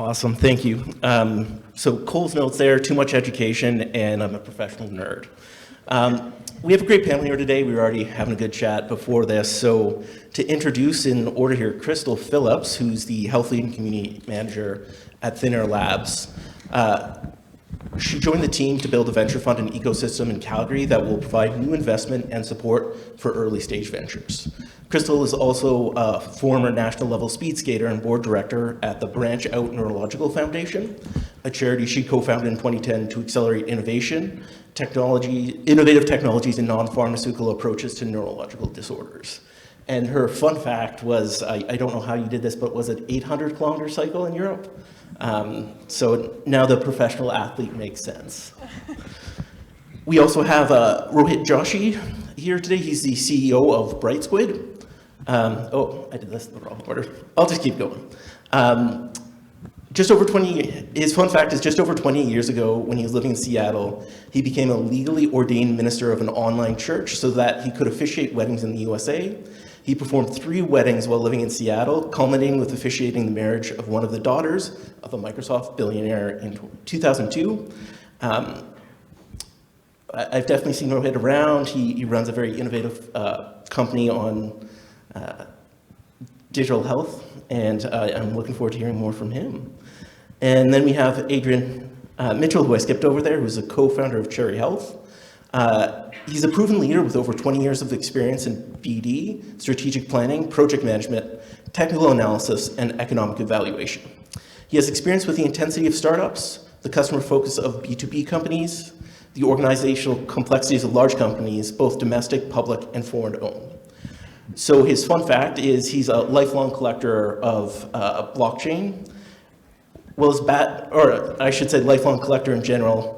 Awesome, thank you. So Cole's notes there, too much education, and I'm a professional nerd. We have a great panel here today. We were already having a good chat before this. So to introduce in order here, Crystal Phillips, who's the Health Lead and Community Manager at Thin Air Labs. She joined the team to build a venture fund and ecosystem in Calgary that will provide new investment and support for early stage ventures. Crystal is also a former national level speed skater and board director at the Branch Out Neurological Foundation, a charity she co-founded in 2010 to accelerate innovative technologies and non-pharmaceutical approaches to neurological disorders. And her fun fact was, I don't know how you did this, but was it 800-kilometer cycle in Europe? So now the professional athlete makes sense. We also have Rohit Joshi here today. He's the CEO of Brightsquid. I did this in the wrong order. I'll just keep going. His fun fact is just over 20 years ago, when he was living in Seattle, he became a legally ordained minister of an online church so that he could officiate weddings in the USA. He performed 3 weddings while living in Seattle, culminating with officiating the marriage of one of the daughters of a Microsoft billionaire in 2002. I've definitely seen Rohit around. He runs a very innovative company on digital health, and I'm looking forward to hearing more from him. And then we have Adrian Mitchell, who I skipped over there, who's a co-founder of Cherry Health. He's a proven leader with over 20 years of experience in BD, strategic planning, project management, technical analysis, and economic evaluation. He has experience with the intensity of startups, the customer focus of B2B companies, the organizational complexities of large companies, both domestic, public, and foreign-owned. So his fun fact is he's a lifelong collector of blockchain. Well, lifelong collector in general.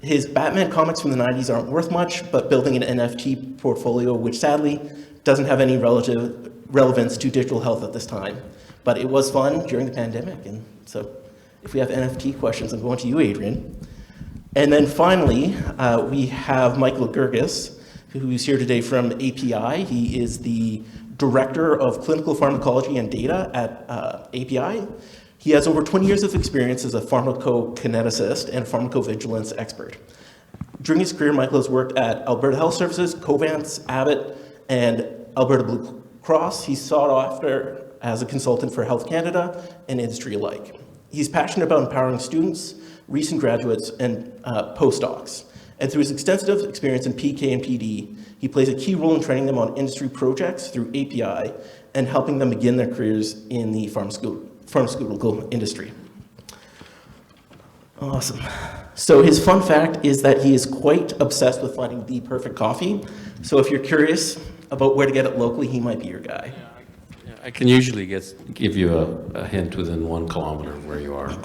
His Batman comics from the 90s aren't worth much, but building an NFT portfolio, which sadly doesn't have any relevance to digital health at this time. But it was fun during the pandemic, and so if we have NFT questions, I'm going to you, Adrian. And then finally, we have Michael Gerges, who's here today from API. He is the Director of Clinical Pharmacology and Data at API. He has over 20 years of experience as a pharmacokineticist and pharmacovigilance expert. During his career, Michael has worked at Alberta Health Services, Covance, Abbott, and Alberta Blue Cross. He's sought after as a consultant for Health Canada and industry alike. He's passionate about empowering students, recent graduates, and postdocs. And through his extensive experience in PK and PD, he plays a key role in training them on industry projects through API and helping them begin their careers in the pharmaceutical industry. Awesome. So his fun fact is that he is quite obsessed with finding the perfect coffee. So if you're curious about where to get it locally, he might be your guy. I can usually give you a hint within 1 kilometer of where you are.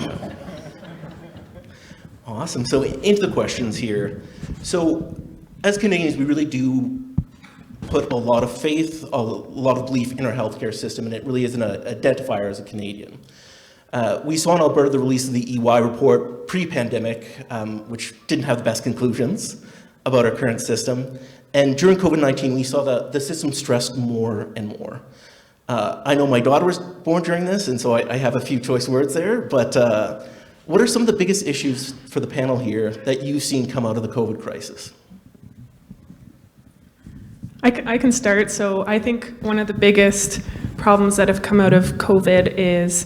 Awesome. So into the questions here. So as Canadians, we really do put a lot of faith, a lot of belief in our healthcare system, and it really is an identifier as a Canadian. We saw in Alberta the release of the EY report pre-pandemic, which didn't have the best conclusions about our current system. And during COVID-19, we saw that the system stressed more and more. I know my daughter was born during this, and so I have a few choice words there, but what are some of the biggest issues for the panel here that you've seen come out of the COVID crisis? I can start. So I think one of the biggest problems that have come out of COVID is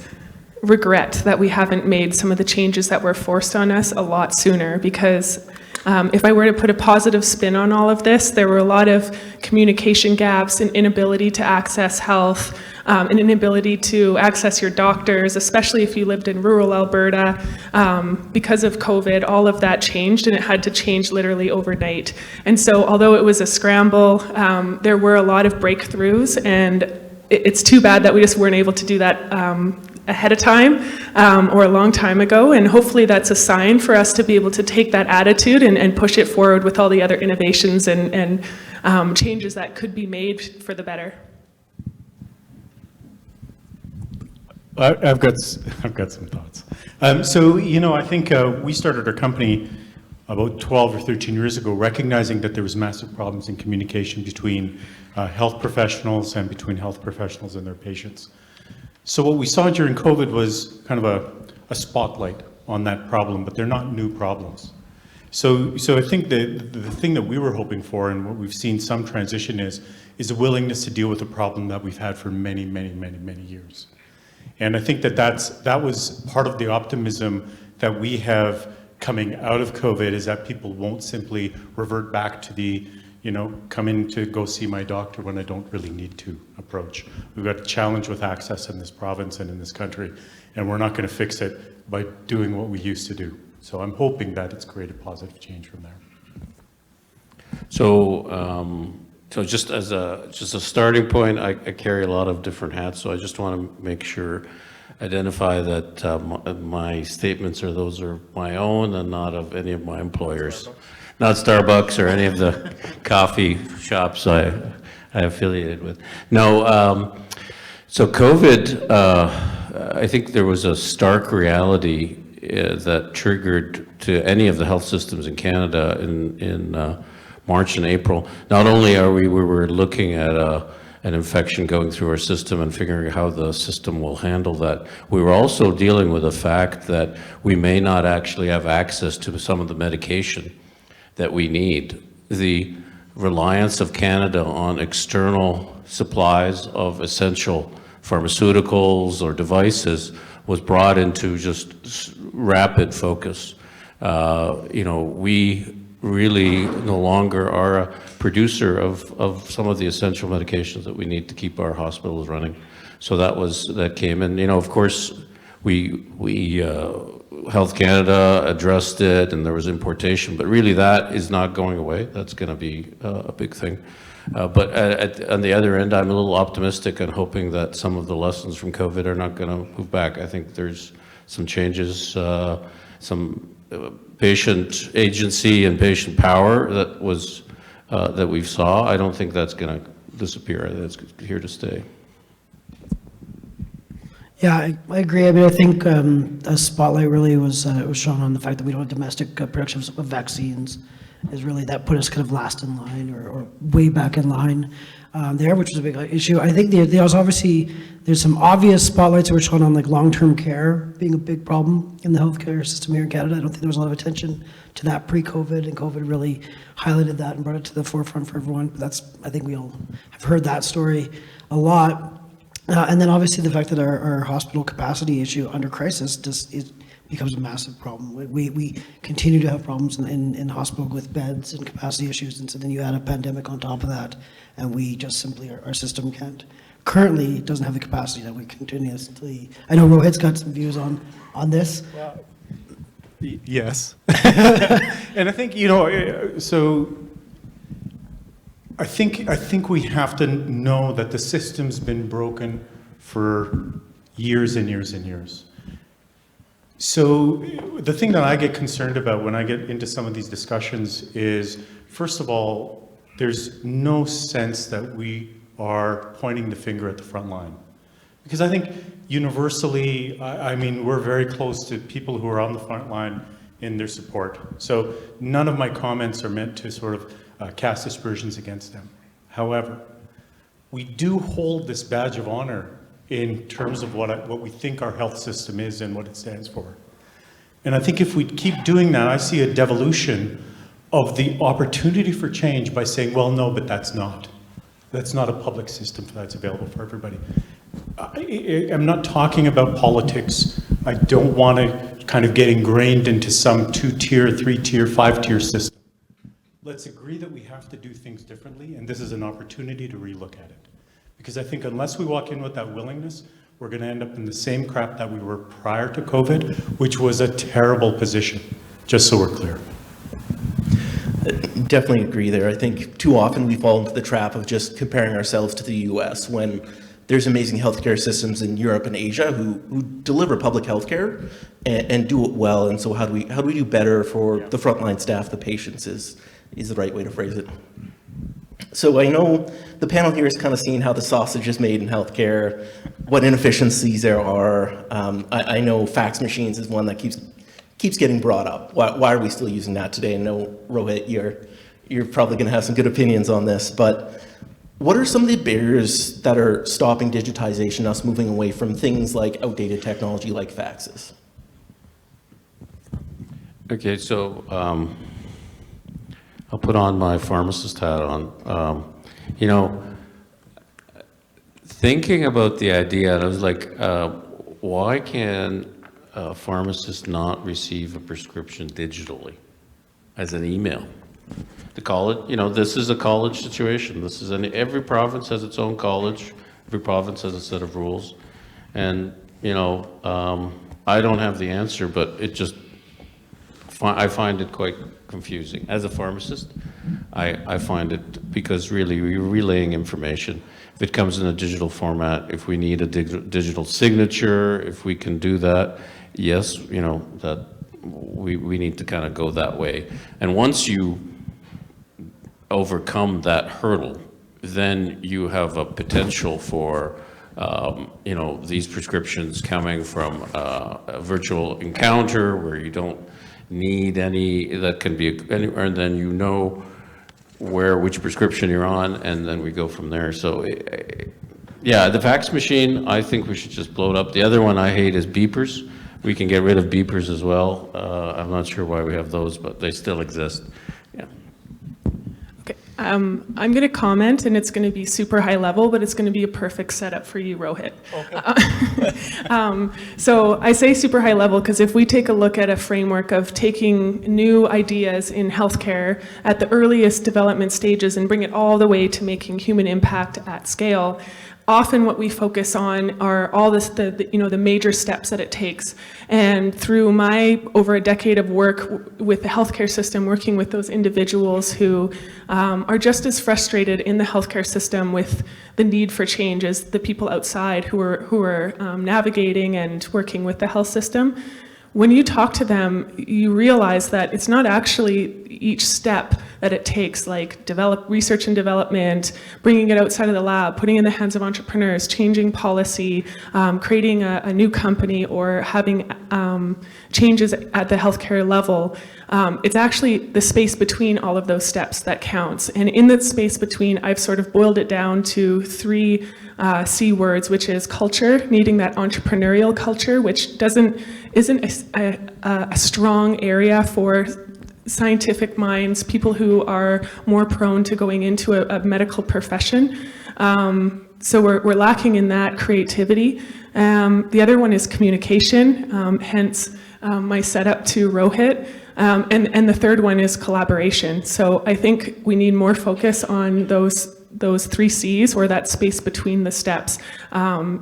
regret that we haven't made some of the changes that were forced on us a lot sooner, because if I were to put a positive spin on all of this, there were a lot of communication gaps, an inability to access health, an inability to access your doctors, especially if you lived in rural Alberta. Because of COVID, all of that changed, and it had to change literally overnight. And so although it was a scramble, there were a lot of breakthroughs, and it's too bad that we just weren't able to do that ahead of time or a long time ago, and hopefully that's a sign for us to be able to take that attitude and push it forward with all the other innovations and changes that could be made for the better. I've got some thoughts. I think we started our company about 12 or 13 years ago, recognizing that there was massive problems in communication between health professionals and between health professionals and their patients. So what we saw during COVID was kind of a spotlight on that problem, but they're not new problems. So I think the thing that we were hoping for, and what we've seen some transition is a willingness to deal with a problem that we've had for many, many, many, many years. And I think that was part of the optimism that we have coming out of COVID, is that people won't simply revert back to the, come in to go see my doctor when I don't really need to approach. We've got a challenge with access in this province and in this country, and we're not going to fix it by doing what we used to do. So I'm hoping that it's created positive change from there. So, so just as a starting point, I carry a lot of different hats, so I just want to make sure, identify that my statements are my own and not of any of my employers. Not Starbucks or any of the coffee shops I affiliated with. No, so COVID, I think there was a stark reality that triggered to any of the health systems in Canada in March and April. Not only we were looking at an infection going through our system and figuring out how the system will handle that, we were also dealing with the fact that we may not actually have access to some of the medication that we need. The reliance of Canada on external supplies of essential pharmaceuticals or devices was brought into just rapid focus. We really no longer are a producer of some of the essential medications that we need to keep our hospitals running. So that came in. Of course, we Health Canada addressed it, and there was importation, but really that is not going away. That's going to be a big thing. But on the other end, I'm a little optimistic and hoping that some of the lessons from COVID are not going to move back. I think there's some changes, some patient agency and patient power that we've saw. I don't think that's going to disappear. I think it's here to stay. Yeah, I agree. I mean, I think a spotlight really was shown on the fact that we don't have domestic production of vaccines. Is really that put us kind of last in line or way back in line there, which was a big issue. I think there's obviously some obvious spotlights that were shown on like long-term care being a big problem in the healthcare system here in Canada. I don't think there was a lot of attention to that pre-COVID, and COVID really highlighted that and brought it to the forefront for everyone. But I think we all have heard that story a lot. And then obviously the fact that our hospital capacity issue under crisis becomes a massive problem. We continue to have problems in hospital with beds and capacity issues, and so then you add a pandemic on top of that, and we just simply, our system currently doesn't have the capacity that we continuously. I know Rohit's got some views on this. Well, yes. And I think, so I think we have to know that the system's been broken for years and years and years. So the thing that I get concerned about when I get into some of these discussions is, first of all, there's no sense that we are pointing the finger at the front line. Because I think universally, I mean, we're very close to people who are on the front line in their support. So none of my comments are meant to sort of cast aspersions against them. However, we do hold this badge of honor in terms of what we think our health system is and what it stands for. And I think if we keep doing that, I see a devolution of the opportunity for change by saying, well, no, but that's not a public system that's available for everybody. I'm not talking about politics. I don't want to kind of get ingrained into some 2-tier, 3-tier, 5-tier system. Let's agree that we have to do things differently, and this is an opportunity to relook at it. Because I think unless we walk in with that willingness, we're going to end up in the same crap that we were prior to COVID, which was a terrible position, just so we're clear. Definitely agree there. I think too often we fall into the trap of just comparing ourselves to the US when there's amazing healthcare systems in Europe and Asia who deliver public healthcare and do it well. And so how do we do better for the frontline staff, the patients is the right way to phrase it. So I know the panel here is kind of seeing how the sausage is made in healthcare, what inefficiencies there are. I know fax machines is one that keeps getting brought up. Why are we still using that today? I know, Rohit, you're probably going to have some good opinions on this, but what are some of the barriers that are stopping digitization, us moving away from things like outdated technology like faxes? Okay, so I'll put on my pharmacist hat on. You know, thinking about the idea, I was like, why can a pharmacist not receive a prescription digitally as an email? The college, you know, this is a college situation. This is every province has its own college. Every province has a set of rules. And, you know, I don't have the answer, but it just, I find it quite confusing. As a pharmacist, I find it, because really we're relaying information. If it comes in a digital format, if we need a digital signature, if we can do that, yes, you know, that we need to kind of go that way. And once you overcome that hurdle, then you have a potential for you know, these prescriptions coming from a virtual encounter where you don't need any, that can be anywhere, and then you know which prescription you're on, and then we go from there. So yeah, the fax machine, I think we should just blow it up. The other one I hate is beepers. We can get rid of beepers as well. I'm not sure why we have those, but they still exist. Yeah. Okay, I'm going to comment, and it's going to be super high level, but it's going to be a perfect setup for you, Rohit. Okay. So I say super high level because if we take a look at a framework of taking new ideas in healthcare at the earliest development stages and bring it all the way to making human impact at scale, often what we focus on are all the major steps that it takes. And through my over a decade of work with the healthcare system, working with those individuals who are just as frustrated in the healthcare system with the need for change as the people outside who are navigating and working with the health system, when you talk to them, you realize that it's not actually each step that it takes, like research and development, bringing it outside of the lab, putting it in the hands of entrepreneurs, changing policy, creating a new company, or having changes at the healthcare level. It's actually the space between all of those steps that counts. And in that space between, I've sort of boiled it down to 3 C words, which is culture, needing that entrepreneurial culture, which isn't a strong area for scientific minds, people who are more prone to going into a medical profession. So we're lacking in that creativity. The other one is communication, hence my setup to Rohit. And the third one is collaboration. So I think we need more focus on those 3 C's, or that space between the steps.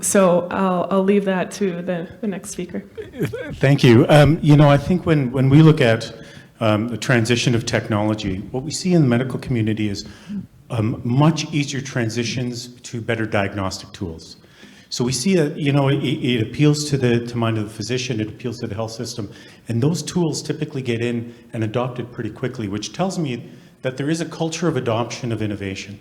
So I'll leave that to the next speaker. Thank you. You know, I think when we look at the transition of technology, what we see in the medical community is much easier transitions to better diagnostic tools. So we see that, you know, it appeals to the mind of the physician, it appeals to the health system, and those tools typically get in and adopted pretty quickly, which tells me that there is a culture of adoption of innovation.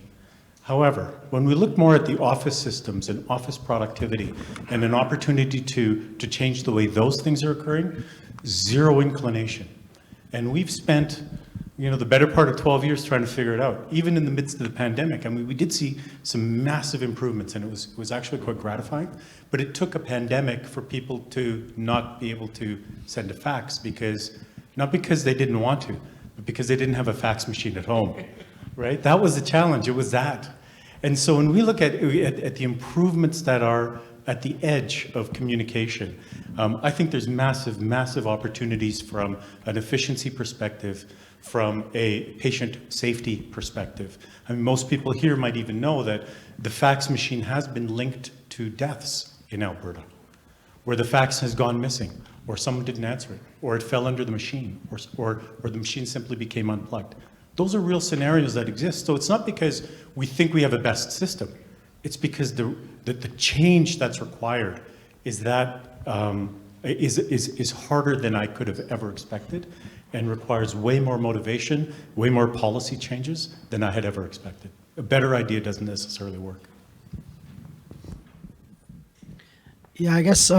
However, when we look more at the office systems and office productivity and an opportunity to change the way those things are occurring, zero inclination. And we've spent, you know, the better part of 12 years trying to figure it out, even in the midst of the pandemic. I mean, we did see some massive improvements, and it was actually quite gratifying. But it took a pandemic for people to not be able to send a fax, not because they didn't want to, but because they didn't have a fax machine at home, right? That was the challenge. It was that. And so when we look at the improvements that are at the edge of communication, I think there's massive, massive opportunities from an efficiency perspective, from a patient safety perspective. I mean, most people here might even know that the fax machine has been linked to deaths in Alberta, where the fax has gone missing, or someone didn't answer it, or it fell under the machine, or the machine simply became unplugged. Those are real scenarios that exist. So it's not because we think we have a best system. It's because the change that's required is harder than I could have ever expected, and requires way more motivation, way more policy changes than I had ever expected. A better idea doesn't necessarily work. Yeah, I guess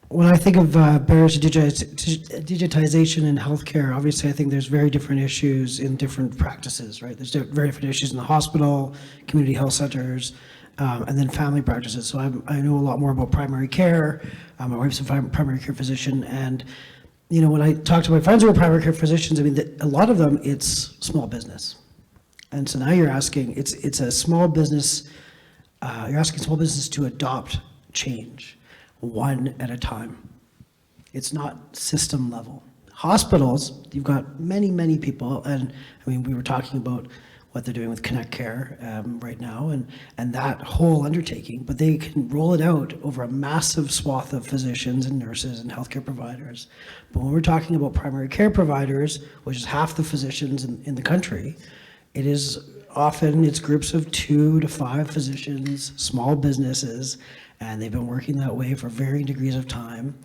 when I think of barriers to digitization in healthcare, obviously I think there's very different issues in different practices, right? There's very different issues in the hospital, community health centers, and then family practices. So I know a lot more about primary care. My wife's a primary care physician, and when I talk to my friends who are primary care physicians, I mean, a lot of them, it's small business. And so now you're asking, it's a small business, you're asking small business to adopt change one at a time. It's not system level. Hospitals, you've got many, many people, and I mean, we were talking about what they're doing with Connect Care right now, and that whole undertaking, but they can roll it out over a massive swath of physicians and nurses and healthcare providers. But when we're talking about primary care providers, which is half the physicians in the country, it's groups of 2 to 5 physicians, small businesses, and they've been working that way for varying degrees of time,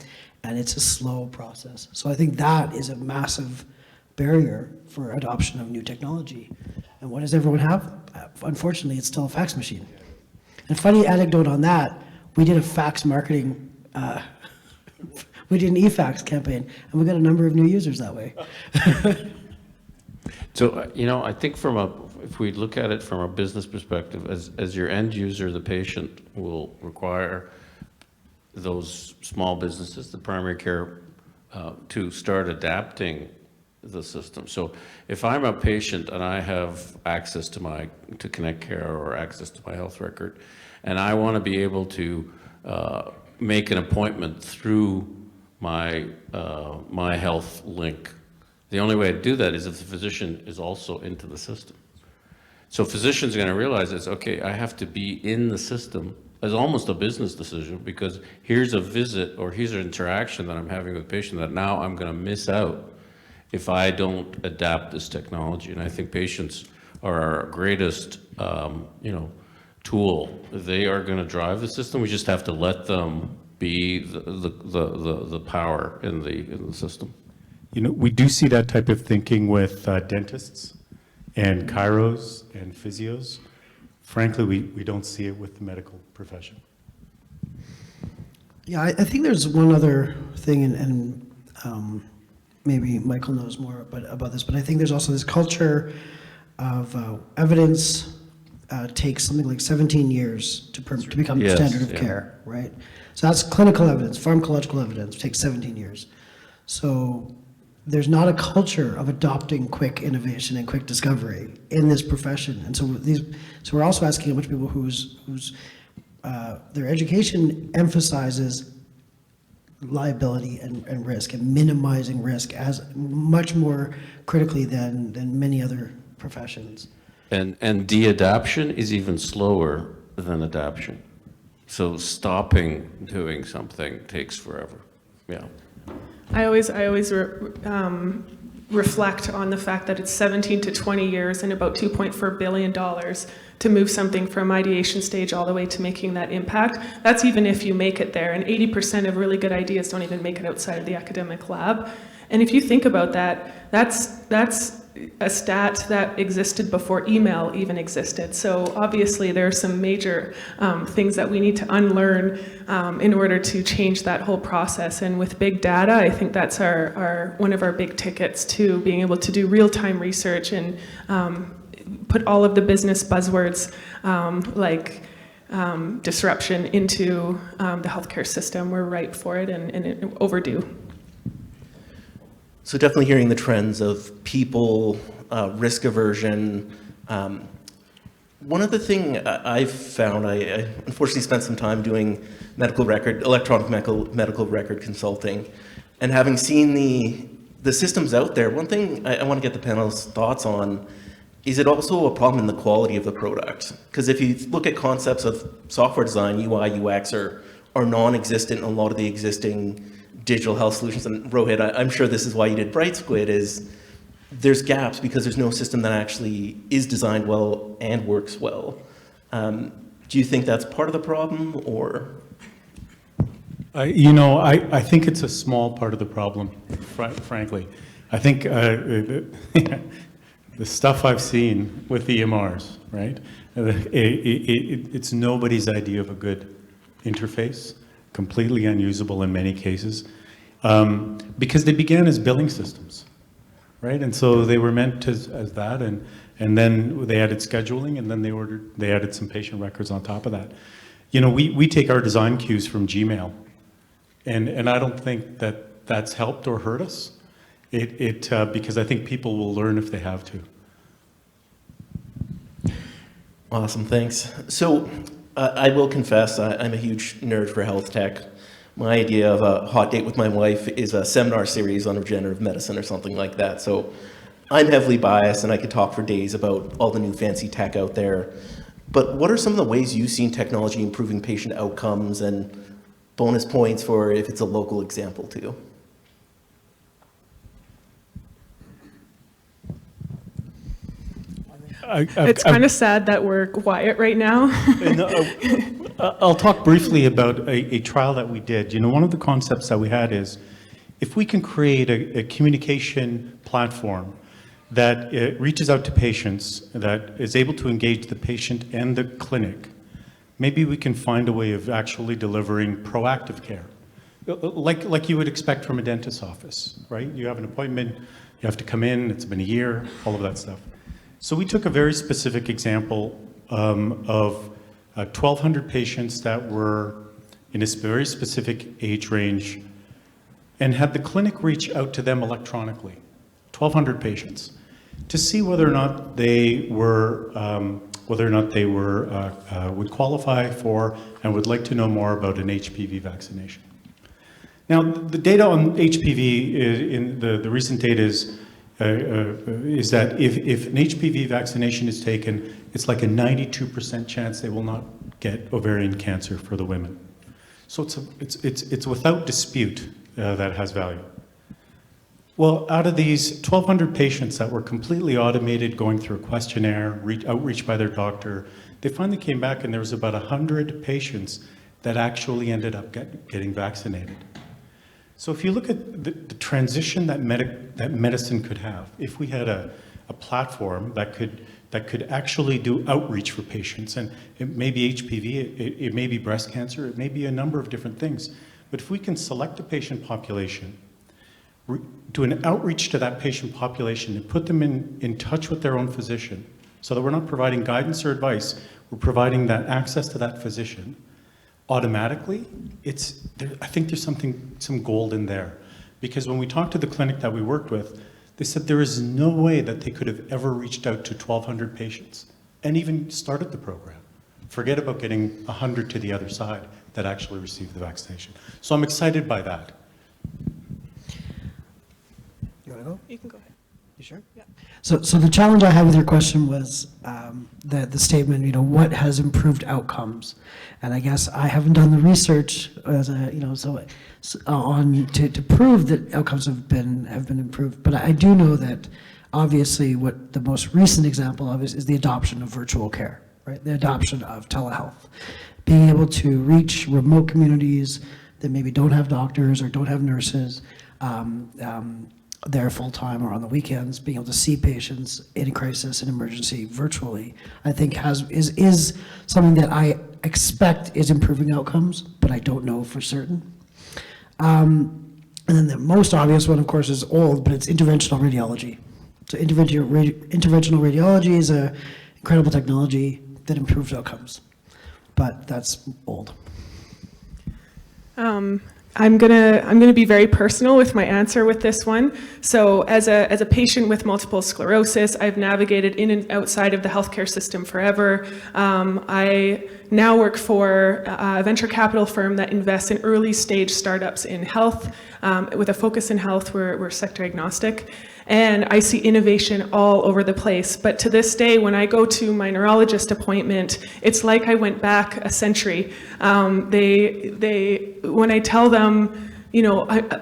and it's a slow process. So I think that is a massive barrier for adoption of new technology. And what does everyone have? Unfortunately, it's still a fax machine. And funny anecdote on that, we did a fax marketing, we did an e-fax campaign, and we got a number of new users that way. So, I think if we look at it from a business perspective, as your end user, the patient will require those small businesses, the primary care, to start adapting the system. So if I'm a patient and I have access to Connect Care or access to my health record, and I want to be able to make an appointment through my health link, the only way to do that is if the physician is also into the system. So physicians are going to realize it's okay, I have to be in the system as almost a business decision, because here's a visit or here's an interaction that I'm having with a patient that now I'm going to miss out if I don't adapt this technology. And I think patients are our greatest, tool. They are going to drive the system. We just have to let them be the power in the system. We do see that type of thinking with dentists and chiros and physios. Frankly, we don't see it with the medical profession. Yeah, I think there's one other thing, and maybe Michael knows more about this, but I think there's also this culture of evidence takes something like 17 years to become the standard of care, right? So that's clinical evidence, pharmacological evidence takes 17 years. So there's not a culture of adopting quick innovation and quick discovery in this profession. And so we're also asking a bunch of people whose their education emphasizes liability and risk and minimizing risk as much more critically than many other professions. And de-adaption is even slower than adaption. So stopping doing something takes forever. Yeah. I always reflect on the fact that it's 17 to 20 years and about $2.4 billion to move something from ideation stage all the way to making that impact. That's even if you make it there, and 80% of really good ideas don't even make it outside of the academic lab. And if you think about that, that's a stat that existed before email even existed. So obviously there are some major things that we need to unlearn in order to change that whole process. And with big data, I think that's our one of our big tickets to being able to do real-time research and put all of the business buzzwords like disruption into the healthcare system. We're ripe for it and overdue. So definitely hearing the trends of people, risk aversion. One other thing I've found, I unfortunately spent some time doing electronic medical record consulting, and having seen the systems out there, one thing I want to get the panel's thoughts on is it also a problem in the quality of the product? Because if you look at concepts of software design, UI, UX are non-existent in a lot of the existing digital health solutions. And Rohit, I'm sure this is why you did Brightsquid, is there's gaps because there's no system that actually is designed well and works well. Do you think that's part of the problem, or? I think it's a small part of the problem, frankly. I think the stuff I've seen with EMRs, right? It's nobody's idea of a good interface. Completely unusable in many cases, because they began as billing systems, right? And so they were meant as that, and then they added scheduling, and then they added some patient records on top of that. We take our design cues from Gmail, and I don't think that that's helped or hurt us. Because I think people will learn if they have to. Awesome, thanks. So I will confess, I'm a huge nerd for health tech. My idea of a hot date with my wife is a seminar series on regenerative medicine or something like that. So I'm heavily biased, and I could talk for days about all the new fancy tech out there. But what are some of the ways you've seen technology improving patient outcomes, and bonus points for if it's a local example too? It's kind of sad that we're quiet right now. I'll talk briefly about a trial that we did. One of the concepts that we had is if we can create a communication platform that reaches out to patients, that is able to engage the patient and the clinic, maybe we can find a way of actually delivering proactive care, like you would expect from a dentist's office, right? You have an appointment, you have to come in, it's been a year, all of that stuff. So we took a very specific example of 1,200 patients that were in a very specific age range and had the clinic reach out to them electronically, 1,200 patients, to see whether or not they would qualify for and would like to know more about an HPV vaccination. Now, the data on HPV, the recent data is that if an HPV vaccination is taken, it's like a 92% chance they will not get ovarian cancer for the women. So it's without dispute that it has value. Well, out of these 1,200 patients that were completely automated, going through a questionnaire, outreach by their doctor, they finally came back and there was about 100 patients that actually ended up getting vaccinated. So if you look at the transition that medicine could have, if we had a platform that could actually do outreach for patients, and it may be HPV, it may be breast cancer, it may be a number of different things, but if we can select a patient population, do an outreach to that patient population and put them in touch with their own physician, so that we're not providing guidance or advice, we're providing that access to that physician, automatically, I think there's some gold in there. Because when we talked to the clinic that we worked with, they said there is no way that they could have ever reached out to 1,200 patients and even started the program. Forget about getting 100 to the other side that actually received the vaccination. So I'm excited by that. You want to go? You can go ahead. You sure? Yeah. So the challenge I had with your question was the statement, what has improved outcomes? And I guess I haven't done the research as to prove that outcomes have been improved. But I do know that obviously what the most recent example of is the adoption of virtual care, right? The adoption of telehealth, being able to reach remote communities that maybe don't have doctors or don't have nurses. There full-time or on the weekends, being able to see patients in crisis and emergency virtually, I think is something that I expect is improving outcomes, but I don't know for certain. And then the most obvious one, of course, is old, but it's interventional radiology. So interventional radiology is an incredible technology that improves outcomes, but that's old. I'm gonna be very personal with my answer with this one. So as a patient with multiple sclerosis, I've navigated in and outside of the healthcare system forever. I now work for a venture capital firm that invests in early stage startups in health. With a focus in health, we're sector agnostic. And I see innovation all over the place. But to this day, when I go to my neurologist appointment, it's like I went back a century. When I tell them,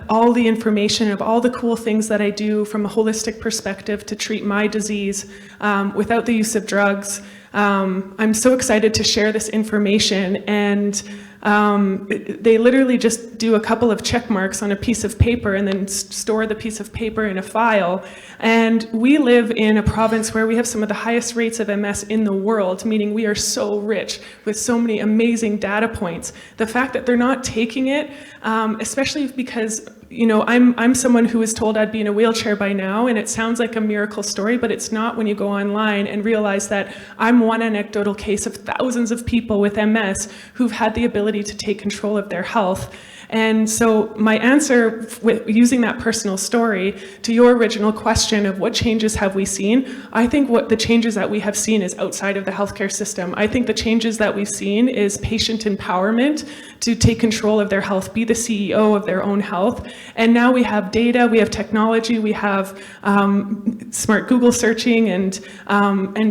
all the information of all the cool things that I do from a holistic perspective to treat my disease without the use of drugs, I'm so excited to share this information. And they literally just do a couple of check marks on a piece of paper and then store the piece of paper in a file. And we live in a province where we have some of the highest rates of MS in the world, meaning we are so rich with so many amazing data points. The fact that they're not taking it, especially because I'm someone who was told I'd be in a wheelchair by now, and it sounds like a miracle story, but it's not when you go online and realize that I'm one anecdotal case of thousands of people with MS who've had the ability to take control of their health. And so my answer with using that personal story to your original question of what changes have we seen, I think what the changes that we have seen is outside of the healthcare system. I think the changes that we've seen is patient empowerment to take control of their health, be the CEO of their own health. And now we have data, we have technology, we have smart Google searching and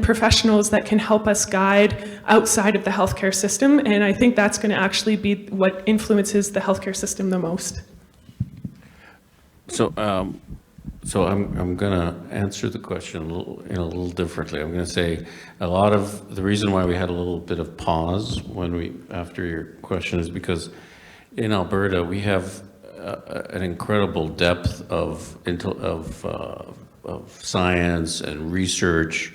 professionals that can help us guide outside of the healthcare system. And I think that's going to actually be what influences the healthcare system the most. So, I'm going to answer the question a little differently. I'm going to say a lot of the reason why we had a little bit of pause after your question is because in Alberta we have an incredible depth of science and research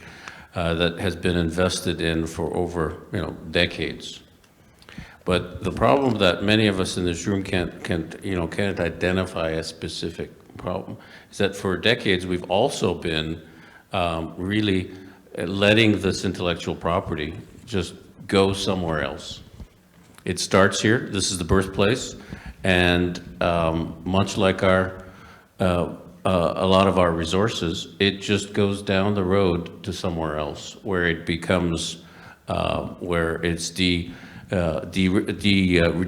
that has been invested in for over decades. But the problem that many of us in this room can't identify a specific problem is that for decades we've also been really letting this intellectual property just go somewhere else. It starts here. This is the birthplace, and much like a lot of our resources, it just goes down the road to somewhere else where it becomes where it's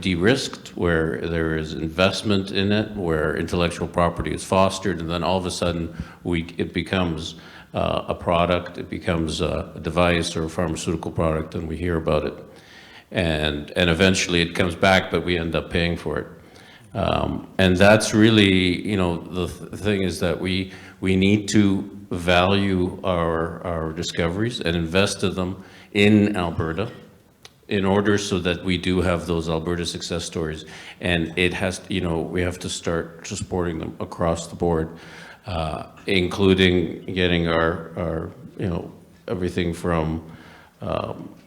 de-risked, where there is investment in it, where intellectual property is fostered, and then all of a sudden it becomes a product, it becomes a device or a pharmaceutical product, and we hear about it. And eventually it comes back, but we end up paying for it. And that's really, the thing is that we need to value our discoveries and invest in them in Alberta in order so that we do have those Alberta success stories. And it has, we have to start supporting them across the board, including getting our everything from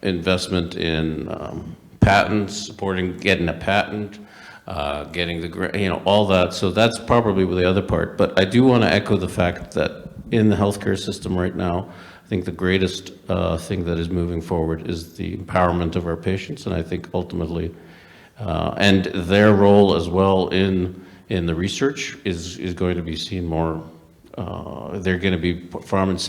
investment in patents, supporting getting a patent, getting the grant, all that. So that's probably the other part. But I do want to echo the fact that in the healthcare system right now, I think the greatest thing that is moving forward is the empowerment of our patients, and I think ultimately, and their role as well in the research is going to be seen more. They're going to be front and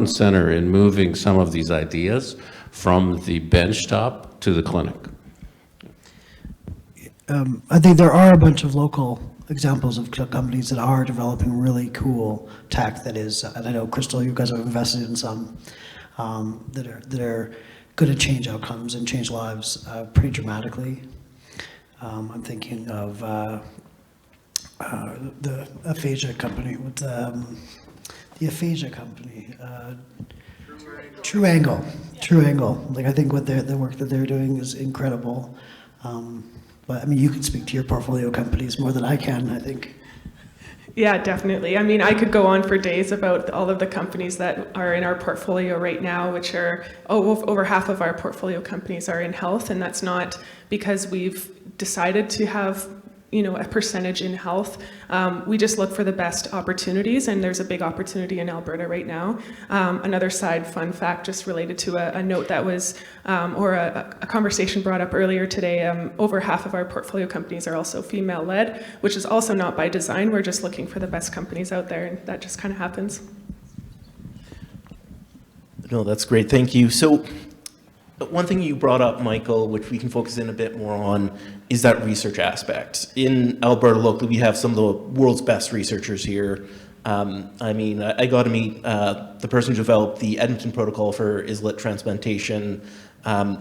center in moving some of these ideas from the benchtop to the clinic. I think there are a bunch of local examples of companies that are developing really cool tech that is, and I know, Crystal, you guys have invested in some that are going to change outcomes and change lives pretty dramatically. I'm thinking of the aphasia company with the aphasia company, True Angle. Like, I think the work that they're doing is incredible. But I mean, you can speak to your portfolio companies more than I can, I think. Yeah, definitely. I mean, I could go on for days about all of the companies that are in our portfolio right now, which are over half of our portfolio companies are in health, and that's not because we've decided to have a percentage in health. We just look for the best opportunities, and there's a big opportunity in Alberta right now. Another fun fact, just related to a note that was, or a conversation brought up earlier today, over half of our portfolio companies are also female-led, which is also not by design. We're just looking for the best companies out there, and that just kind of happens. No, that's great, thank you. So one thing you brought up, Michael, which we can focus in a bit more on, is that research aspect. In Alberta locally, we have some of the world's best researchers here. I mean, I got to meet the person who developed the Edmonton protocol for islet transplantation.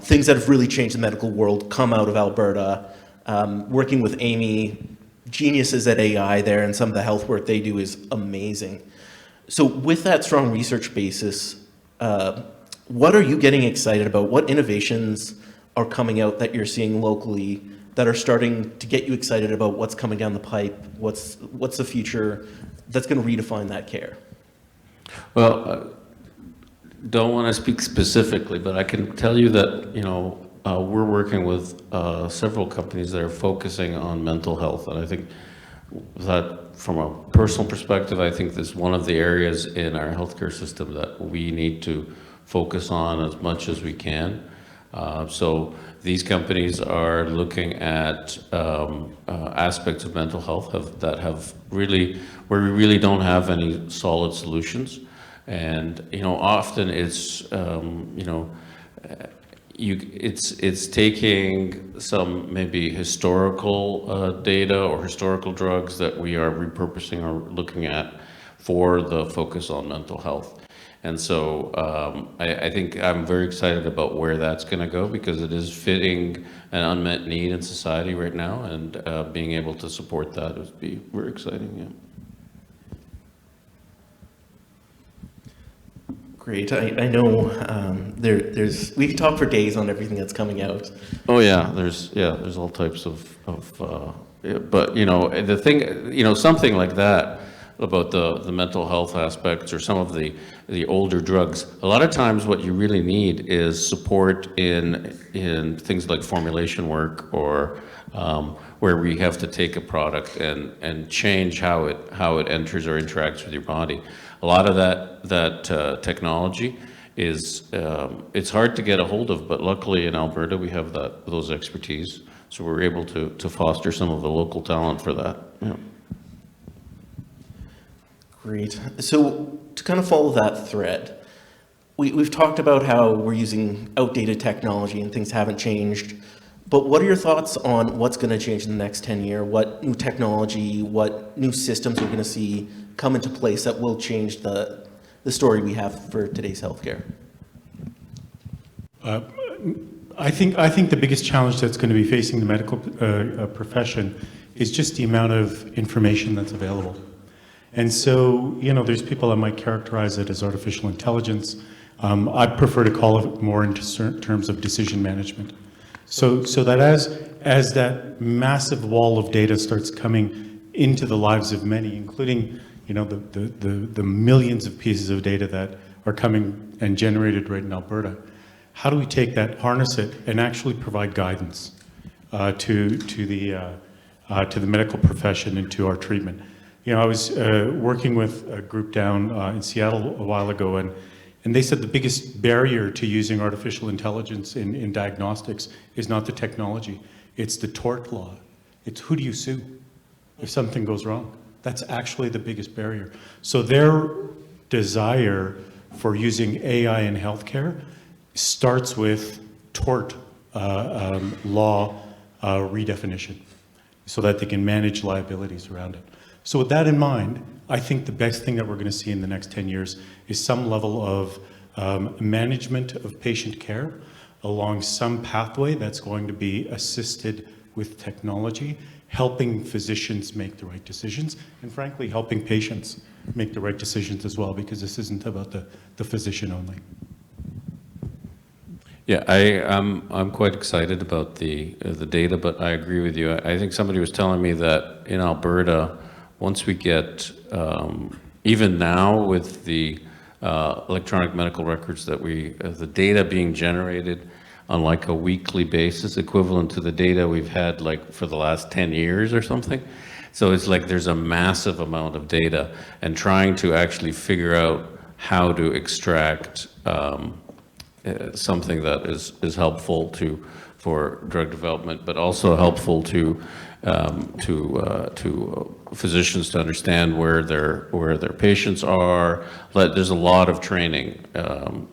Things that have really changed the medical world come out of Alberta. Working with Amy, geniuses at AI there, and some of the health work they do is amazing. So with that strong research basis, what are you getting excited about? What innovations are coming out that you're seeing locally that are starting to get you excited about what's coming down the pipe? What's the future that's going to redefine that care? Well, don't want to speak specifically, but I can tell you that we're working with several companies that are focusing on mental health, and I think that from a personal perspective, I think this is one of the areas in our healthcare system that we need to focus on as much as we can. So these companies are looking at aspects of mental health that have really, where we really don't have any solid solutions. And, often it's, it's taking some maybe historical data or historical drugs that we are repurposing or looking at for the focus on mental health. And so I think I'm very excited about where that's going to go, because it is fitting an unmet need in society right now, and being able to support that would be very exciting. Yeah. Great. I know there's we could talk for days on everything that's coming out. Oh yeah, there's all types of but the thing, something like that about the mental health aspects or some of the older drugs. A lot of times, what you really need is support in things like formulation work, or where we have to take a product and change how it enters or interacts with your body. A lot of that technology is it's hard to get a hold of, but luckily in Alberta we have those expertise, so we're able to foster some of the local talent for that. Yeah. Great. So to kind of follow that thread, we've talked about how we're using outdated technology and things haven't changed. But what are your thoughts on what's going to change in the next 10 years? What new technology, what new systems we're going to see come into place that will change the story we have for today's healthcare? I think the biggest challenge that's going to be facing the medical profession is just the amount of information that's available. And so, there's people that might characterize it as artificial intelligence. I prefer to call it more in terms of decision management. So that as that massive wall of data starts coming into the lives of many, including the millions of pieces of data that are coming and generated right in Alberta, how do we take that, harness it, and actually provide guidance to the medical profession and to our treatment? I was working with a group down in Seattle a while ago, and they said the biggest barrier to using artificial intelligence in diagnostics is not the technology, it's the tort law. It's who do you sue if something goes wrong? That's actually the biggest barrier. So their desire for using AI in healthcare starts with tort law redefinition, so that they can manage liabilities around it. So with that in mind, I think the best thing that we're going to see in the next 10 years is some level of management of patient care along some pathway that's going to be assisted with technology, helping physicians make the right decisions, and frankly, helping patients make the right decisions as well, because this isn't about the physician only. Yeah, I'm quite excited about the data, but I agree with you. I think somebody was telling me that in Alberta, once we get, even now with the electronic medical records that the data being generated on like a weekly basis, equivalent to the data we've had like for the last 10 years or something. So it's like there's a massive amount of data, and trying to actually figure out how to extract something that is helpful for drug development, but also helpful to physicians to understand where their patients are. There's a lot of training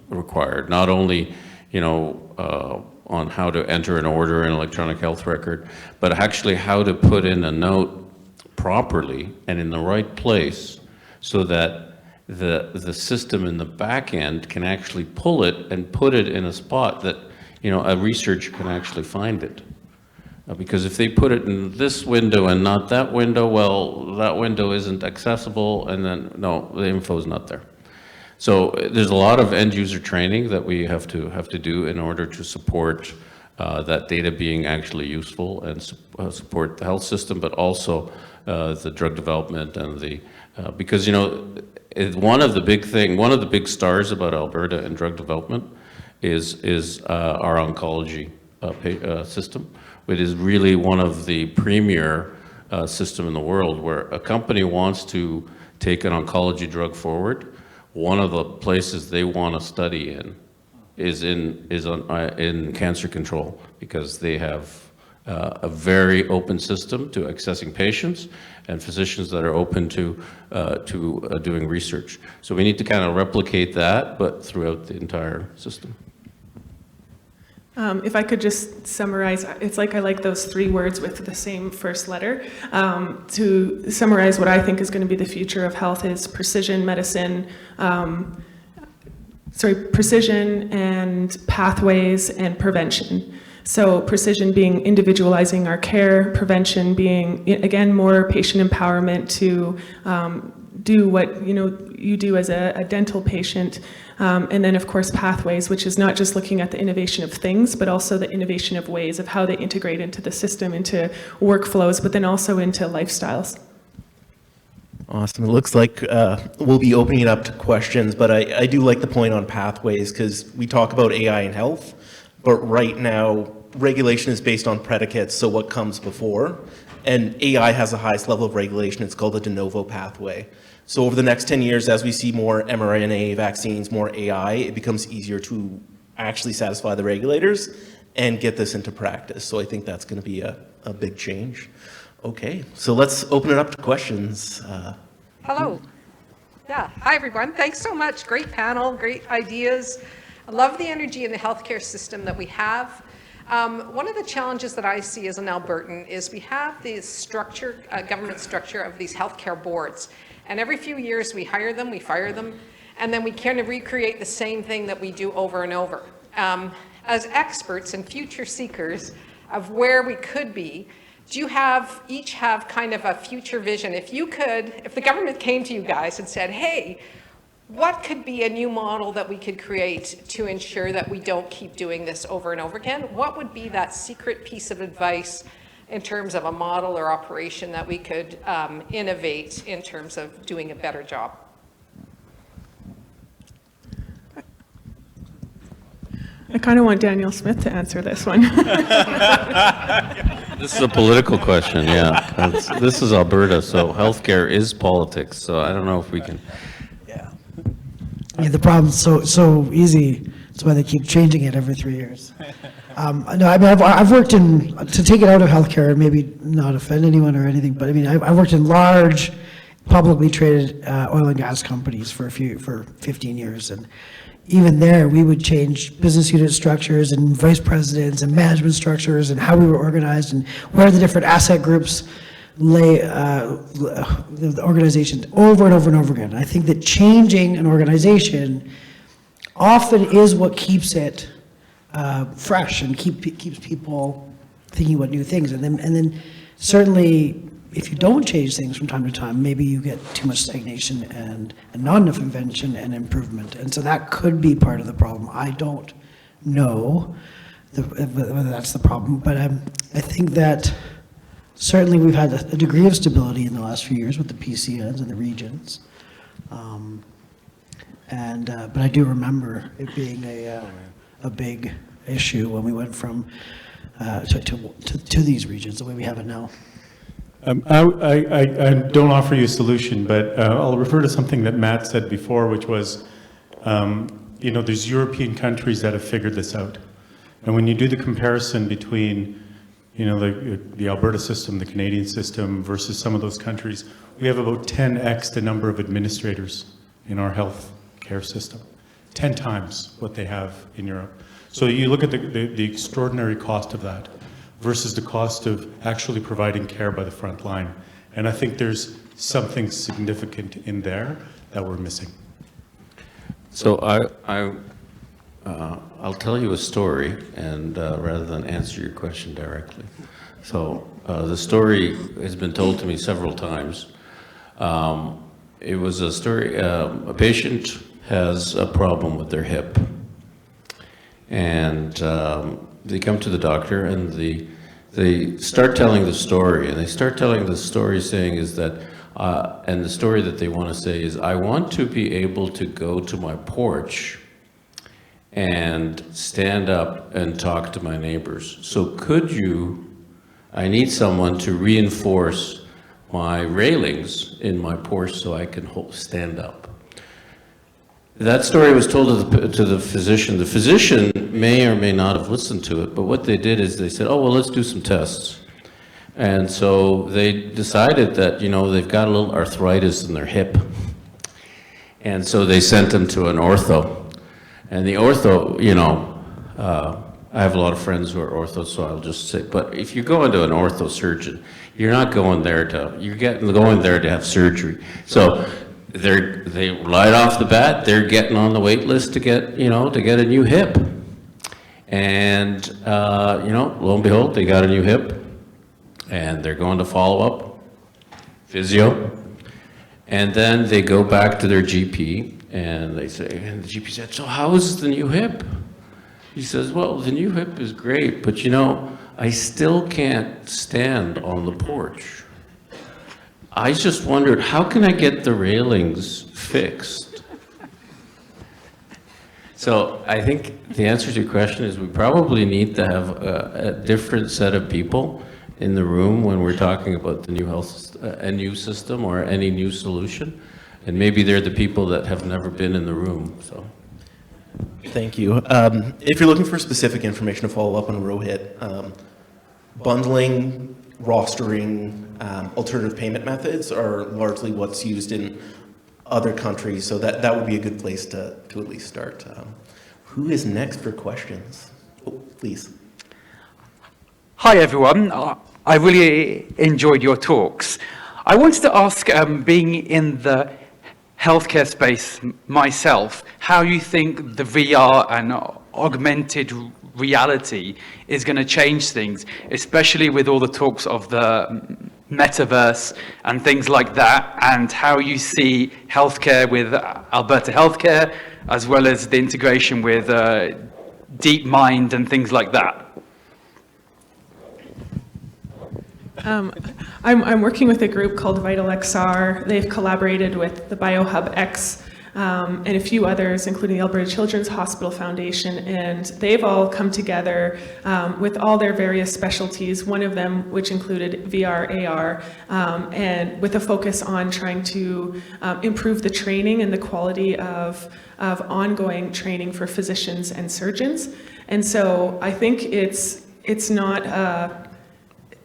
required, not only on how to enter an order in an electronic health record, but actually how to put in a note properly and in the right place, so that the system in the back end can actually pull it and put it in a spot that a researcher can actually find it. Because if they put it in this window and not that window, well, that window isn't accessible, and then no, the info is not there. So there's a lot of end user training that we have to do in order to support that data being actually useful and support the health system, but also the drug development and because one of the big stars about Alberta and drug development is our oncology system. It is really one of the premier system in the world, where a company wants to take an oncology drug forward. One of the places they want to study in in cancer control, because they have a very open system to accessing patients and physicians that are open to doing research. So we need to kind of replicate that, but throughout the entire system. If I could just summarize, it's like I like those 3 words with the same first letter. To summarize what I think is going to be the future of health is precision medicine, precision and pathways and prevention. So precision being individualizing our care, prevention being, again, more patient empowerment to do what you do as a dental patient, and then of course pathways, which is not just looking at the innovation of things, but also the innovation of ways of how they integrate into the system, into workflows, but then also into lifestyles. Awesome. It looks like we'll be opening it up to questions, but I do like the point on pathways, because we talk about AI in health, but right now regulation is based on predicates, so what comes before, and AI has the highest level of regulation. It's called a de novo pathway. So over the next 10 years, as we see more mRNA vaccines, more AI, it becomes easier to actually satisfy the regulators and get this into practice. So I think that's going to be a big change. Okay, so let's open it up to questions. Hello. Yeah, hi everyone. Thanks so much. Great panel, great ideas. I love the energy in the healthcare system that we have. One of the challenges that I see as an Albertan is we have this structure, government structure of these healthcare boards. And every few years we hire them, we fire them, and then we kind of recreate the same thing that we do over and over. As experts and future seekers of where we could be, do you each have kind of a future vision? If the government came to you guys and said, hey, what could be a new model that we could create to ensure that we don't keep doing this over and over again? What would be that secret piece of advice in terms of a model or operation that we could innovate in terms of doing a better job? I kind of want Daniel Smith to answer this one. This is a political question, yeah. This is Alberta, so healthcare is politics, so I don't know if we can. Yeah, the problem's so easy. That's why they keep changing it every 3 years. No, I mean, I've worked in, to take it out of healthcare and maybe not offend anyone or anything, but I mean, I've worked in large, publicly traded oil and gas companies for 15 years, and even there, we would change business unit structures and vice presidents and management structures and how we were organized and where the different asset groups lay the organization over and over and over again. And I think that changing an organization often is what keeps it fresh and keeps people thinking about new things. And then certainly, if you don't change things from time to time, maybe you get too much stagnation and not enough invention and improvement. And so that could be part of the problem. I don't know whether that's the problem, but I think that certainly we've had a degree of stability in the last few years with the PCNs and the regions. But I do remember it being a big issue when we went from to these regions the way we have it now. I don't offer you a solution, but I'll refer to something that Matt said before, which was, there's European countries that have figured this out. And when you do the comparison between, the Alberta system, the Canadian system versus some of those countries, we have about 10x the number of administrators in our health care system, 10 times what they have in Europe. So you look at the extraordinary cost of that versus the cost of actually providing care by the front line. And I think there's something significant in there that we're missing. So I'll tell you a story, and rather than answer your question directly. So the story has been told to me several times. It was a story, a patient has a problem with their hip. And they come to the doctor and they start telling the story, and they start telling the story saying is that, and the story that they want to say is, I want to be able to go to my porch and stand up and talk to my neighbors. So I need someone to reinforce my railings in my porch so I can stand up. That story was told to the physician. The physician may or may not have listened to it, but what they did is they said, oh, well, let's do some tests. And so they decided that, you know, they've got a little arthritis in their hip. And so they sent him to an ortho. And the ortho, you know, I have a lot of friends who are orthos, so I'll just say, but if you go into an ortho surgeon, you're not going there going there to have surgery. So they right off the bat, they're getting on the wait list to get, you know, to get a new hip. And, you know, lo and behold, they got a new hip. And they're going to follow up, physio. And then they go back to their GP and they say, and the GP said, so how's the new hip? He says, well, the new hip is great, but you know, I still can't stand on the porch. I just wondered, how can I get the railings fixed? So I think the answer to your question is we probably need to have a different set of people in the room when we're talking about the new health, a new system or any new solution. And maybe they're the people that have never been in the room, so. Thank you. If you're looking for specific information to follow up on Rohit, bundling, rostering, alternative payment methods are largely what's used in other countries, so that would be a good place to at least start. Who is next for questions? Oh, please. Hi everyone, I really enjoyed your talks. I wanted to ask, being in the healthcare space myself, how you think the VR and augmented reality is going to change things, especially with all the talks of the metaverse and things like that, and how you see healthcare with Alberta Healthcare, as well as the integration with DeepMind and things like that. I'm working with a group called VitalXR. They've collaborated with the BioHub X and a few others, including the Alberta Children's Hospital Foundation, and they've all come together with all their various specialties, one of them which included VR, AR, and with a focus on trying to improve the training and the quality of ongoing training for physicians and surgeons. And so I think it's not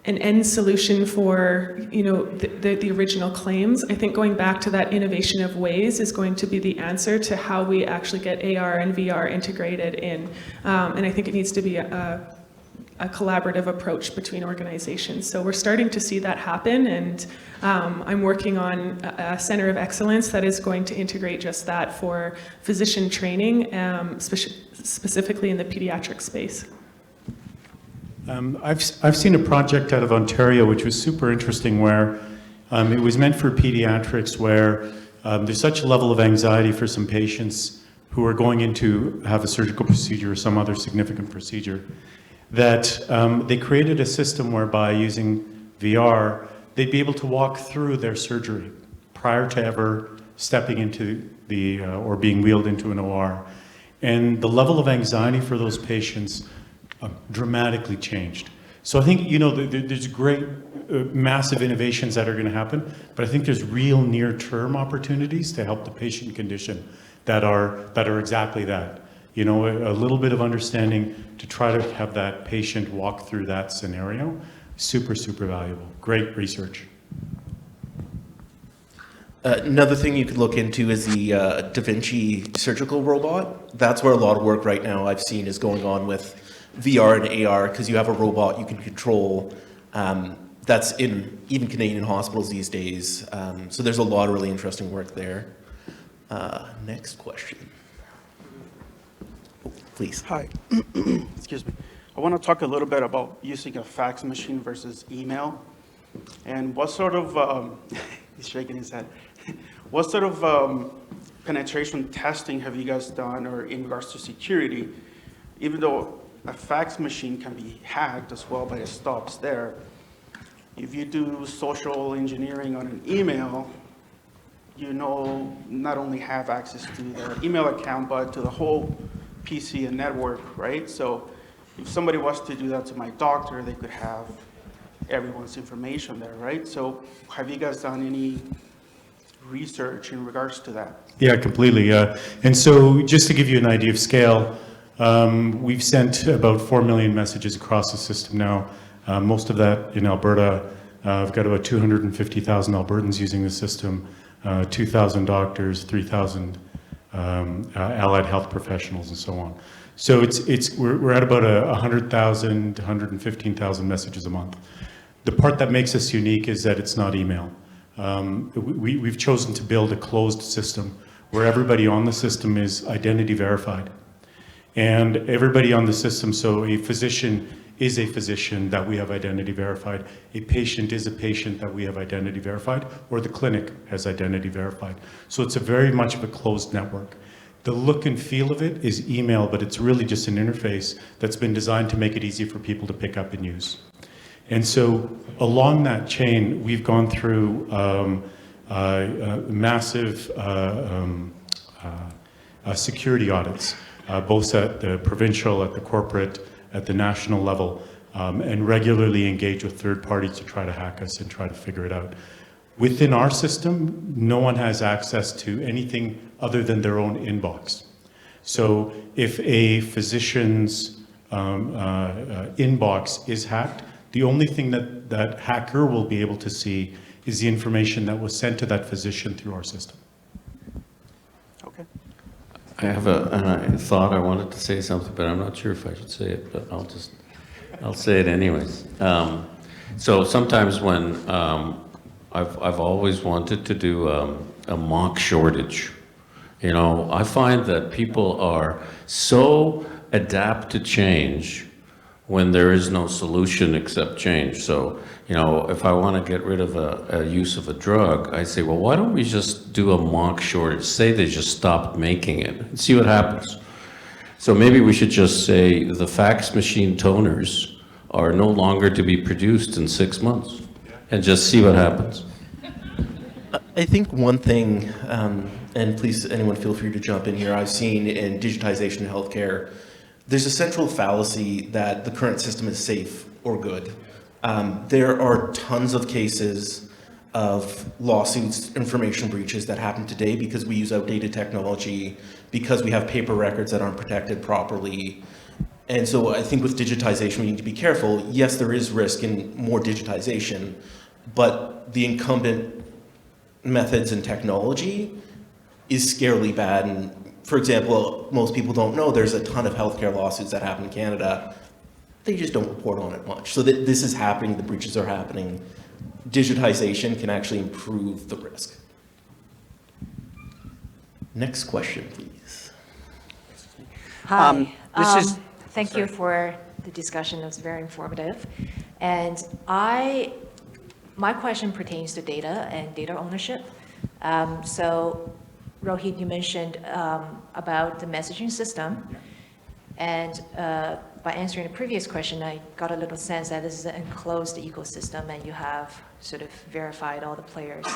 an end solution for, you know, the original claims. I think going back to that innovation of ways is going to be the answer to how we actually get AR and VR integrated in. And I think it needs to be a collaborative approach between organizations. So we're starting to see that happen, and I'm working on a center of excellence that is going to integrate just that for physician training, specifically in the pediatric space. I've seen a project out of Ontario which was super interesting where it was meant for pediatrics, where there's such a level of anxiety for some patients who are going in to have a surgical procedure or some other significant procedure that they created a system whereby using VR, they'd be able to walk through their surgery prior to ever stepping into the, or being wheeled into an OR. And the level of anxiety for those patients dramatically changed. So I think, you know, there's great, massive innovations that are going to happen, but I think there's real near-term opportunities to help the patient condition that are exactly that. You know, a little bit of understanding to try to have that patient walk through that scenario. Super, super valuable. Great research. Another thing you could look into is the Da Vinci surgical robot. That's where a lot of work right now I've seen is going on with VR and AR, because you have a robot you can control that's in even Canadian hospitals these days. So there's a lot of really interesting work there. Next question. Oh, please. Hi. Excuse me. I want to talk a little bit about using a fax machine versus email. And what sort of, he's shaking his head. What sort of penetration testing have you guys done, or in regards to security? Even though a fax machine can be hacked as well, but it stops there. If you do social engineering on an email, you know, not only have access to their email account, but to the whole PC and network, right? So if somebody was to do that to my doctor, they could have everyone's information there, right? So have you guys done any research in regards to that? Yeah, completely. And so just to give you an idea of scale, we've sent about 4 million messages across the system now. Most of that in Alberta. I've got about 250,000 Albertans using the system, 2,000 doctors, 3,000 allied health professionals, and so on. So we're at about 100,000, 115,000 messages a month. The part that makes us unique is that it's not email. We've chosen to build a closed system where everybody on the system is identity verified. And everybody on the system, so a physician is a physician that we have identity verified, a patient is a patient that we have identity verified, or the clinic has identity verified. So it's a very much of a closed network. The look and feel of it is email, but it's really just an interface that's been designed to make it easy for people to pick up and use. And so along that chain, we've gone through massive security audits, both at the provincial, at the corporate, at the national level, and regularly engage with third parties to try to hack us and try to figure it out. Within our system, no one has access to anything other than their own inbox. So if a physician's inbox is hacked, the only thing that hacker will be able to see is the information that was sent to that physician through our system. Okay. I have I thought I wanted to say something, but I'm not sure if I should say it, but I'll say it anyways. So sometimes when I've always wanted to do a mock shortage. You know, I find that people are so adapt to change when there is no solution except change. So, you know, if I want to get rid of a use of a drug, I say, well, why don't we just do a mock shortage? Say they just stopped making it and see what happens. So maybe we should just say the fax machine toners are no longer to be produced in 6 months and just see what happens. I think one thing, and please anyone feel free to jump in here, I've seen in digitization in healthcare, there's a central fallacy that the current system is safe or good. There are tons of cases of lawsuits, information breaches that happen today because we use outdated technology, because we have paper records that aren't protected properly. And so I think with digitization, we need to be careful. Yes, there is risk in more digitization, but the incumbent methods and technology is scarily bad. And for example, most people don't know there's a ton of healthcare lawsuits that happen in Canada. They just don't report on it much. So that this is happening, the breaches are happening. Digitization can actually improve the risk. Next question, please. Hi. This is- Thank you for the discussion. It was very informative. And my question pertains to data and data ownership. So Rohit, you mentioned about the messaging system. And by answering the previous question, I got a little sense that this is an enclosed ecosystem and you have sort of verified all the players.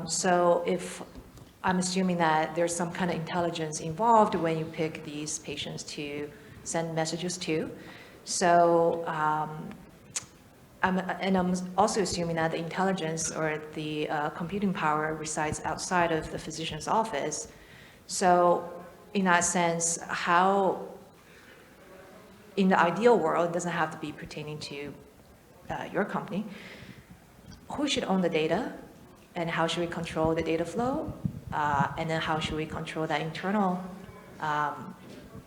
So if I'm assuming that there's some kind of intelligence involved when you pick these patients to send messages to. So, I'm also assuming that the intelligence or the computing power resides outside of the physician's office. So in that sense, how, in the ideal world, it doesn't have to be pertaining to your company, who should own the data and how should we control the data flow? And then how should we control that internal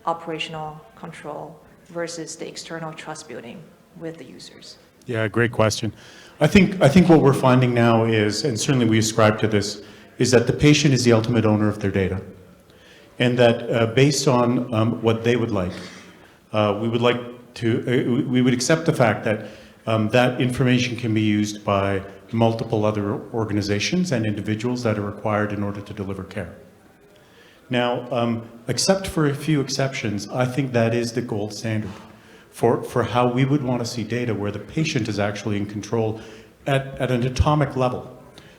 operational control versus the external trust building with the users? Yeah, great question. I think what we're finding now is, and certainly we ascribe to this, is that the patient is the ultimate owner of their data. And that based on what they would like, we would accept the fact that that information can be used by multiple other organizations and individuals that are required in order to deliver care. Now, except for a few exceptions, I think that is the gold standard for how we would want to see data where the patient is actually in control at an atomic level.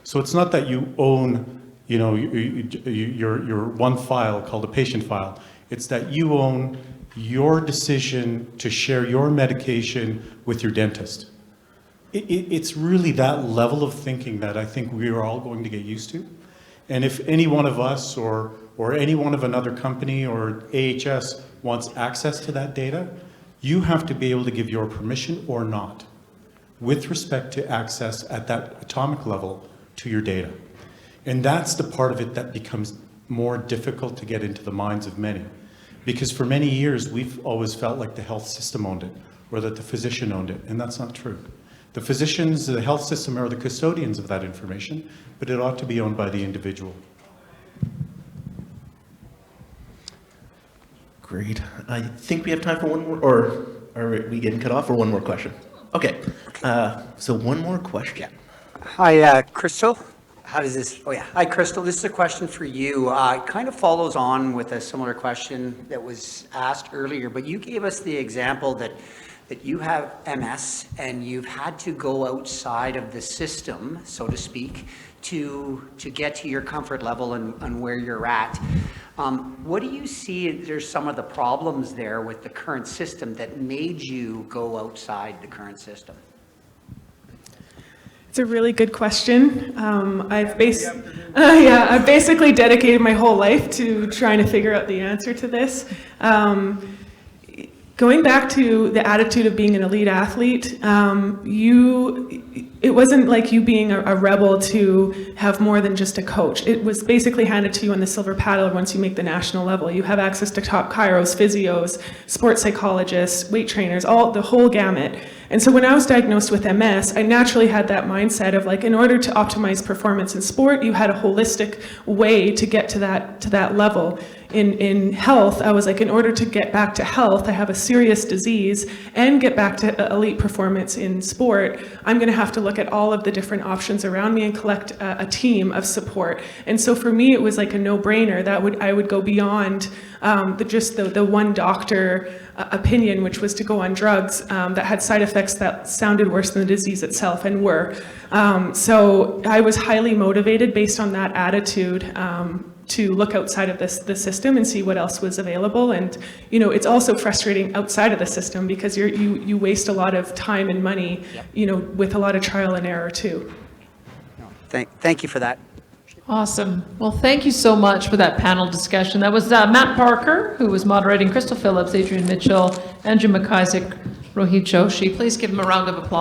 So it's not that you own, you know, your one file called a patient file. It's that you own your decision to share your medication with your dentist. It's really that level of thinking that I think we are all going to get used to. And if any one of us or any one of another company or AHS wants access to that data, you have to be able to give your permission or not with respect to access at that atomic level to your data. And that's the part of it that becomes more difficult to get into the minds of many. Because for many years, we've always felt like the health system owned it, or that the physician owned it, and that's not true. The physicians, the health system are the custodians of that information, but it ought to be owned by the individual. Great. I think we have time for one more, or are we getting cut off, or one more question? Okay, so one more question. Hi, Crystal. How does this, oh yeah. Hi, Crystal. This is a question for you. It kind of follows on with a similar question that was asked earlier, but you gave us the example that you have MS and you've had to go outside of the system, so to speak, to get to your comfort level and where you're at. What do you see there's some of the problems there with the current system that made you go outside the current system? It's a really good question. I've basically dedicated my whole life to trying to figure out the answer to this. Going back to the attitude of being an elite athlete, it wasn't like you being a rebel to have more than just a coach. It was basically handed to you on the silver platter once you make the national level. You have access to top chiros, physios, sports psychologists, weight trainers, the whole gamut. And so when I was diagnosed with MS, I naturally had that mindset of like, in order to optimize performance in sport, you had a holistic way to get to that level. In health, I was like, in order to get back to health, I have a serious disease, and get back to elite performance in sport, I'm going to have to look at all of the different options around me and collect a team of support. And so for me, it was like a no-brainer that I would go beyond the one doctor opinion, which was to go on drugs that had side effects that sounded worse than the disease itself, and were. So I was highly motivated based on that attitude to look outside of the system and see what else was available. And it's also frustrating outside of the system because you waste a lot of time and money, with a lot of trial and error too. Thank you for that. Awesome. Well, thank you so much for that panel discussion. That was Matt Parker, who was moderating, Crystal Phillips, Adrian Mitchell, Andrew MacIsaac, Rohit Joshi. Please give him a round of applause.